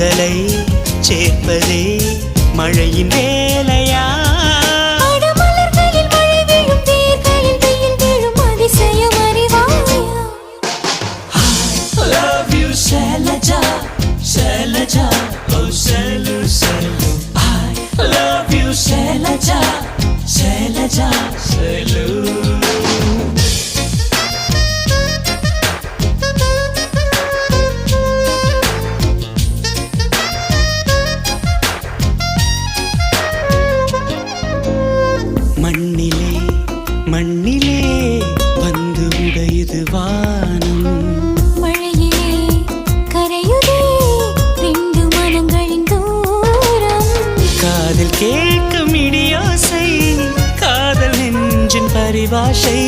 காதலை சேர்ப்பதே மழையின் வேலையா? மலர்களில் மழை விழும், வேர்களில் வெயில் விழும், அதிசயம் அறிவாயா? I love you Shailaja, Shailaja, oh Shailu, Shailu. I love you Shailaja, Shailaja, Shailu. மண்ணிலே மண்ணிலே வந்து உடையுது வானம், மழையிலே கரையுதே ரெண்டு மனங்களின் தூரம். காதில் கேட்கும் இடியோசை, காதல் நெஞ்சின் பரிபாஷை.